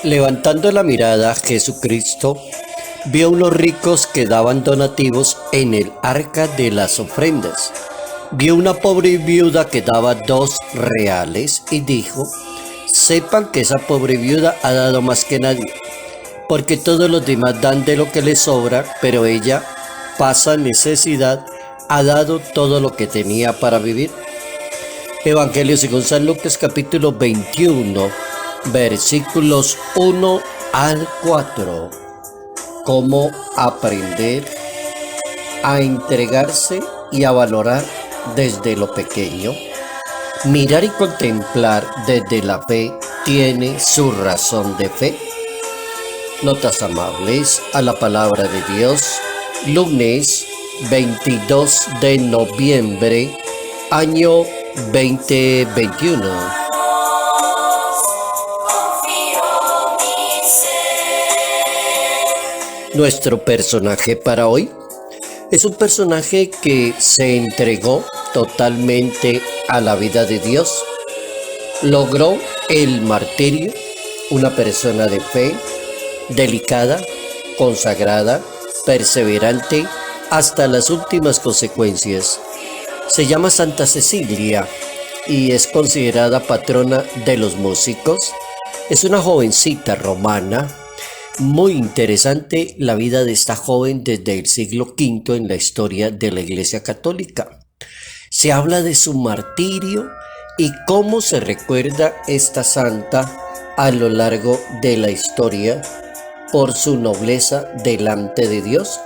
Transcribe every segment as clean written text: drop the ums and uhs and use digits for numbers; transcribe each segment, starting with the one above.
Levantando la mirada, Jesucristo vio unos ricos que daban donativos en el arca de las ofrendas. Vio una pobre viuda que daba 2 reales y dijo: sepan que esa pobre viuda ha dado más que nadie, porque todos los demás dan de lo que les sobra, pero ella pasa necesidad, ha dado todo lo que tenía para vivir. Evangelio según San Lucas capítulo 21, versículos 1 al 4. Cómo aprender a entregarse y a valorar desde lo pequeño. Mirar y contemplar desde la fe tiene su razón de fe. Notas amables a la palabra de Dios, lunes 22 de noviembre, año 2021. Nuestro personaje para hoy es un personaje que se entregó totalmente a la vida de Dios. Logró el martirio, una persona de fe, delicada, consagrada, perseverante hasta las últimas consecuencias. Se llama Santa Cecilia y es considerada patrona de los músicos. Es una jovencita romana. Muy interesante la vida de esta joven desde el siglo V en la historia de la Iglesia Católica. Se habla de su martirio y cómo se recuerda esta santa a lo largo de la historia por su nobleza delante de Dios.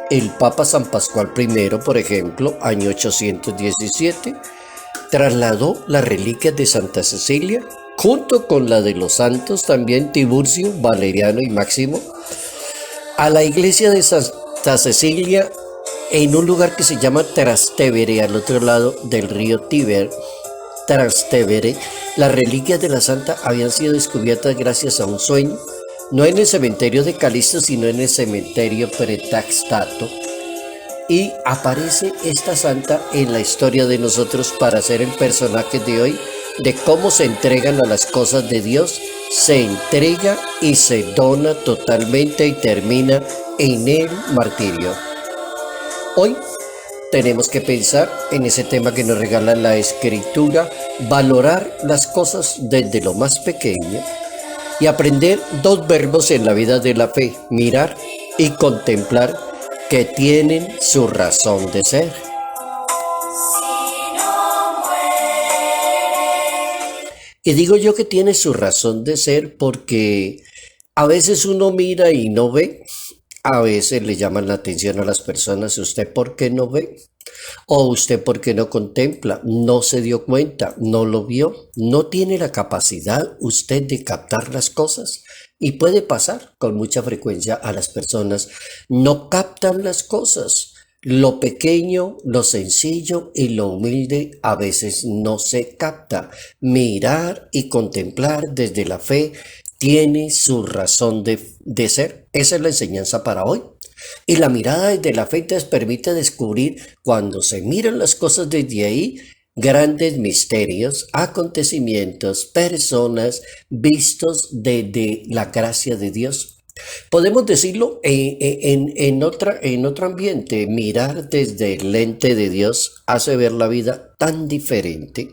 El Papa San Pascual I, por ejemplo, año 817, trasladó las reliquias de Santa Cecilia junto con la de los santos también Tiburcio, Valeriano y Máximo, a la iglesia de Santa Cecilia en un lugar que se llama Trastevere, al otro lado del río Tíber. Trastevere, las reliquias de la santa habían sido descubiertas gracias a un sueño, no en el cementerio de Calisto, sino en el cementerio Pretaxtato. Y aparece esta santa en la historia de nosotros para ser el personaje de hoy, de cómo se entregan a las cosas de Dios, se entrega y se dona totalmente y termina en el martirio. Hoy tenemos que pensar en ese tema que nos regala la Escritura, valorar las cosas desde lo más pequeño y aprender 2 verbos en la vida de la fe: mirar y contemplar, que tienen su razón de ser. Y digo yo que tiene su razón de ser porque a veces uno mira y no ve, a veces le llaman la atención a las personas: ¿usted por qué no ve? ¿O usted por qué no contempla? ¿No se dio cuenta? ¿No lo vio? ¿No tiene la capacidad usted de captar las cosas? Y puede pasar con mucha frecuencia a las personas, no captan las cosas. Lo pequeño, lo sencillo y lo humilde a veces no se capta. Mirar y contemplar desde la fe tiene su razón de ser. Esa es la enseñanza para hoy. Y la mirada desde la fe nos permite descubrir, cuando se miran las cosas desde ahí, grandes misterios, acontecimientos, personas vistos desde la gracia de Dios. Podemos decirlo en otro ambiente: mirar desde el lente de Dios hace ver la vida tan diferente.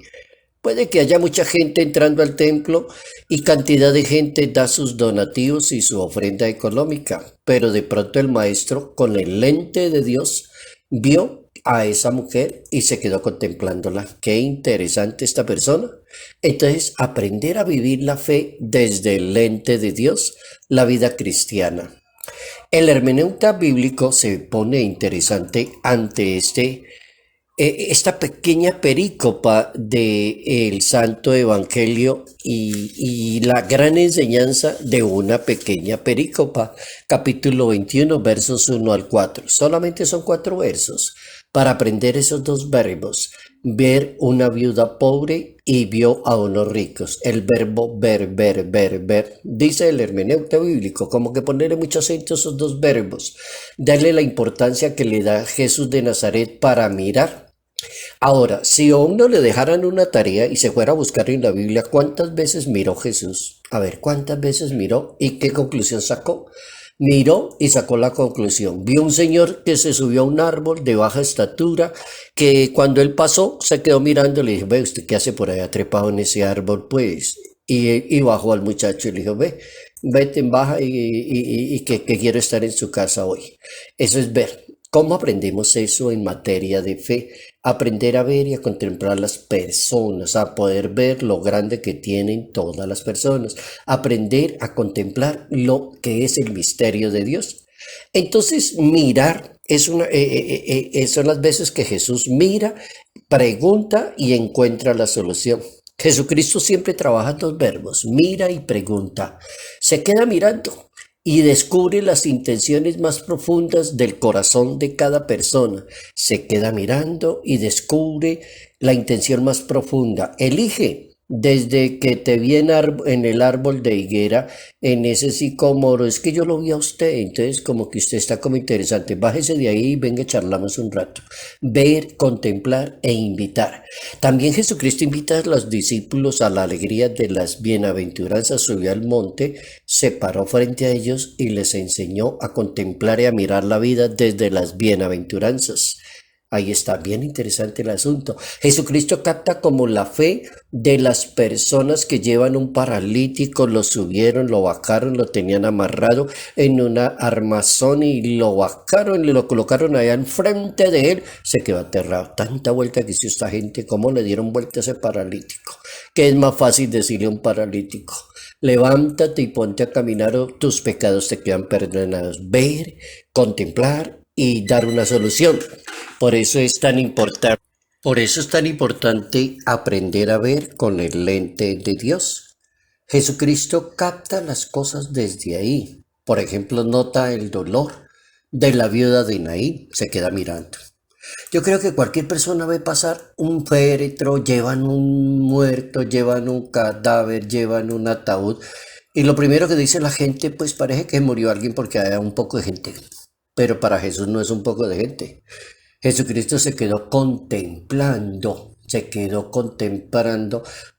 Puede que haya mucha gente entrando al templo y cantidad de gente da sus donativos y su ofrenda económica, pero de pronto el maestro, con el lente de Dios, vio a esa mujer y se quedó contemplándola. Qué interesante esta persona. Entonces, aprender a vivir la fe desde el lente de Dios, la vida cristiana. El hermeneuta bíblico se pone interesante ante esta pequeña perícopa del Santo Evangelio y la gran enseñanza de una pequeña perícopa. Capítulo 21, versos 1 al 4. Solamente son 4 versos para aprender esos 2 verbos: ver una viuda pobre y vio a unos ricos. El verbo ver. Dice el hermeneuta bíblico, como que ponerle mucho acento a esos 2 verbos, darle la importancia que le da Jesús de Nazaret para mirar. Ahora, si a uno le dejaran una tarea y se fuera a buscar en la Biblia cuántas veces miró Jesús, A ver, ¿cuántas veces miró y qué conclusión sacó? Miró y sacó la conclusión. Vio un señor que se subió a un árbol de baja estatura, que cuando él pasó se quedó mirando y le dijo, ve, ¿usted qué hace por allá trepado en ese árbol? Pues, y bajó al muchacho y le dijo, ve, vete, baja y que quiero estar en su casa hoy. Eso es ver. ¿Cómo aprendemos eso en materia de fe? Aprender a ver y a contemplar las personas, a poder ver lo grande que tienen todas las personas, aprender a contemplar lo que es el misterio de Dios. Entonces, mirar son las veces que Jesús mira, pregunta y encuentra la solución. Jesucristo siempre trabaja en dos verbos, mira y pregunta. Se queda mirando y descubre las intenciones más profundas del corazón de cada persona. Se queda mirando y descubre la intención más profunda. Elige. Desde que te vi en el árbol de higuera, en ese sicómoro, es que yo lo vi a usted, entonces como que usted está como interesante. Bájese de ahí y venga, charlamos un rato. Ver, contemplar e invitar. También Jesucristo invita a los discípulos a la alegría de las bienaventuranzas. Subió al monte, se paró frente a ellos y les enseñó a contemplar y a mirar la vida desde las bienaventuranzas. Ahí está, bien interesante el asunto. Jesucristo capta como la fe de las personas que llevan un paralítico, lo subieron, lo bajaron, lo tenían amarrado en una armazón y lo bajaron y lo colocaron allá enfrente de él. Se quedó aterrado. Tanta vuelta que hizo esta gente, ¿cómo le dieron vuelta a ese paralítico? Que es más fácil decirle a un paralítico, levántate y ponte a caminar o tus pecados te quedan perdonados. Ver, contemplar y dar una solución. Por eso es tan importante. Por eso es tan importante aprender a ver con el lente de Dios. Jesucristo capta las cosas desde ahí. Por ejemplo, nota el dolor de la viuda de Naín, se queda mirando. Yo creo que cualquier persona ve pasar un féretro, llevan un muerto, llevan un cadáver, llevan un ataúd, y lo primero que dice la gente, pues parece que murió alguien porque hay un poco de gente. Pero para Jesús no es un poco de gente. Jesucristo se quedó contemplando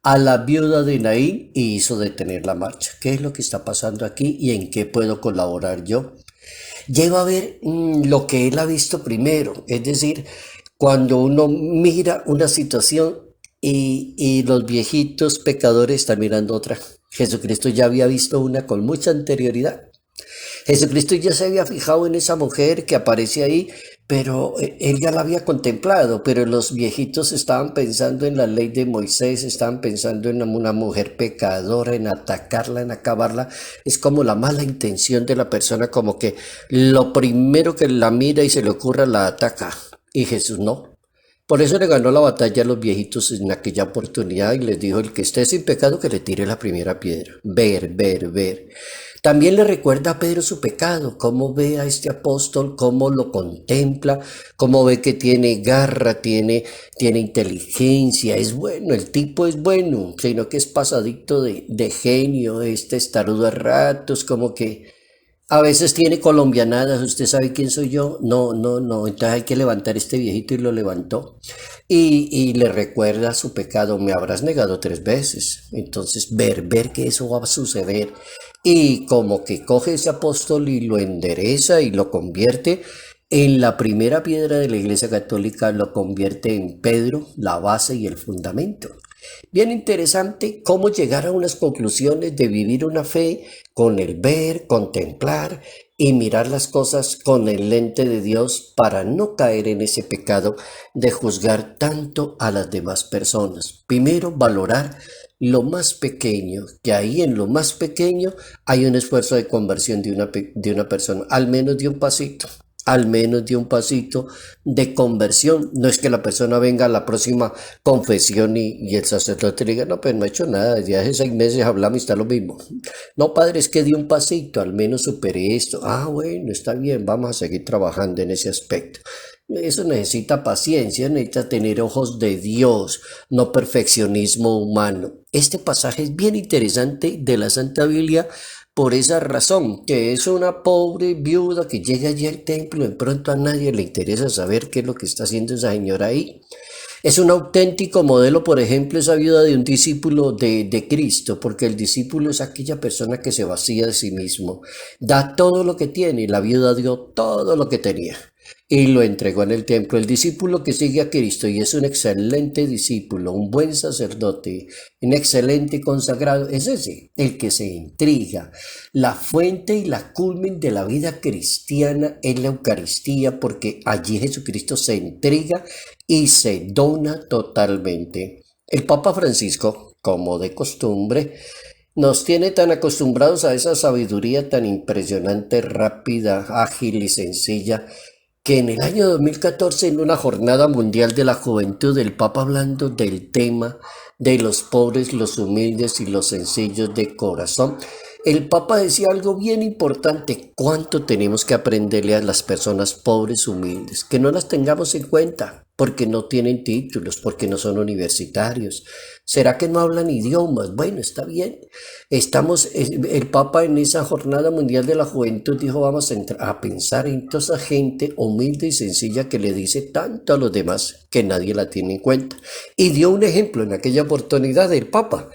a la viuda de Naín y hizo detener la marcha. ¿Qué es lo que está pasando aquí y en qué puedo colaborar yo? Lleva a ver lo que él ha visto primero, es decir, cuando uno mira una situación y los viejitos pecadores están mirando otra. Jesucristo ya había visto una con mucha anterioridad. Jesucristo ya se había fijado en esa mujer que aparece ahí, pero él ya la había contemplado, pero los viejitos estaban pensando en la ley de Moisés, estaban pensando en una mujer pecadora, en atacarla, en acabarla. Es como la mala intención de la persona, como que lo primero que la mira y se le ocurra la ataca. Y Jesús no. Por eso le ganó la batalla a los viejitos en aquella oportunidad y les dijo, el que esté sin pecado que le tire la primera piedra. Ver, ver, ver. También le recuerda a Pedro su pecado, cómo ve a este apóstol, cómo lo contempla, cómo ve que tiene garra, tiene inteligencia, es bueno, el tipo es bueno, sino que es pasadito de genio, este estarudo a ratos, como que a veces tiene colombianadas, ¿usted sabe quién soy yo? No, no, no, entonces hay que levantar este viejito y lo levantó. Y le recuerda su pecado, me habrás negado 3 veces. Entonces, ver que eso va a suceder. Y como que coge ese apóstol y lo endereza y lo convierte en la primera piedra de la Iglesia Católica, lo convierte en Pedro, la base y el fundamento. Bien interesante cómo llegar a unas conclusiones de vivir una fe con el ver, contemplar y mirar las cosas con el lente de Dios para no caer en ese pecado de juzgar tanto a las demás personas. Primero, valorar lo más pequeño, que ahí en lo más pequeño hay un esfuerzo de conversión de una persona, al menos de un pasito. Al menos de un pasito de conversión. No es que la persona venga a la próxima confesión y el sacerdote le diga, no, pues no he hecho nada, desde hace 6 meses hablamos y está lo mismo. No, padre, es que di un pasito, al menos superé esto. Ah, bueno, está bien, vamos a seguir trabajando en ese aspecto. Eso necesita paciencia, necesita tener ojos de Dios, no perfeccionismo humano. Este pasaje es bien interesante de la Santa Biblia por esa razón, que es una pobre viuda que llega allí al templo, de pronto a nadie le interesa saber qué es lo que está haciendo esa señora ahí. Es un auténtico modelo, por ejemplo, esa viuda de un discípulo de Cristo, porque el discípulo es aquella persona que se vacía de sí mismo, da todo lo que tiene, y la viuda dio todo lo que tenía y lo entregó en el templo. El discípulo que sigue a Cristo y es un excelente discípulo, un buen sacerdote, un excelente consagrado, es ese, el que se intriga. La fuente y la culmen de la vida cristiana es la Eucaristía, porque allí Jesucristo se entrega y se dona totalmente. El Papa Francisco, como de costumbre, nos tiene tan acostumbrados a esa sabiduría tan impresionante, rápida, ágil y sencilla, que en el año 2014, en una jornada mundial de la juventud, el Papa, hablando del tema de los pobres, los humildes y los sencillos de corazón, el Papa decía algo bien importante: cuánto tenemos que aprenderle a las personas pobres, humildes, que no las tengamos en cuenta porque no tienen títulos, porque no son universitarios. ¿Será que no hablan idiomas? Bueno, está bien. El Papa, en esa jornada mundial de la juventud, dijo: vamos a pensar en toda esa gente humilde y sencilla que le dice tanto a los demás que nadie la tiene en cuenta. Y dio un ejemplo en aquella oportunidad del Papa.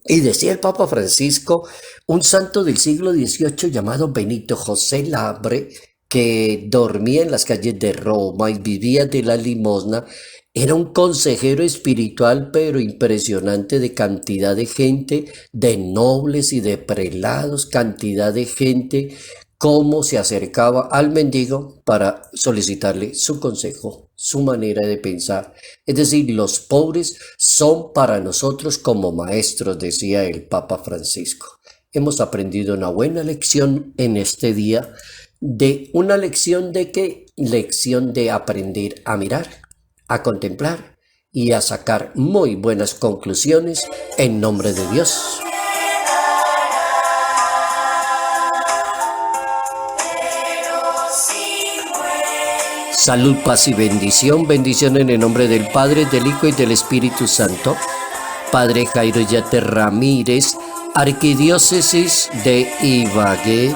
Y decía el Papa Francisco: un santo del siglo XVIII llamado Benito José Labre, que dormía en las calles de Roma y vivía de la limosna, era un consejero espiritual pero impresionante, de cantidad de gente, de nobles y de prelados, cantidad de gente, cómo se acercaba al mendigo para solicitarle su consejo, su manera de pensar. Es decir, los pobres son para nosotros como maestros, decía el Papa Francisco. Hemos aprendido una buena lección en este día. ¿De una lección de qué? Lección de aprender a mirar, a contemplar y a sacar muy buenas conclusiones en nombre de Dios. Salud, paz y bendición. Bendición en el nombre del Padre, del Hijo y del Espíritu Santo. Padre Jairo Yate Ramírez, Arquidiócesis de Ibagué,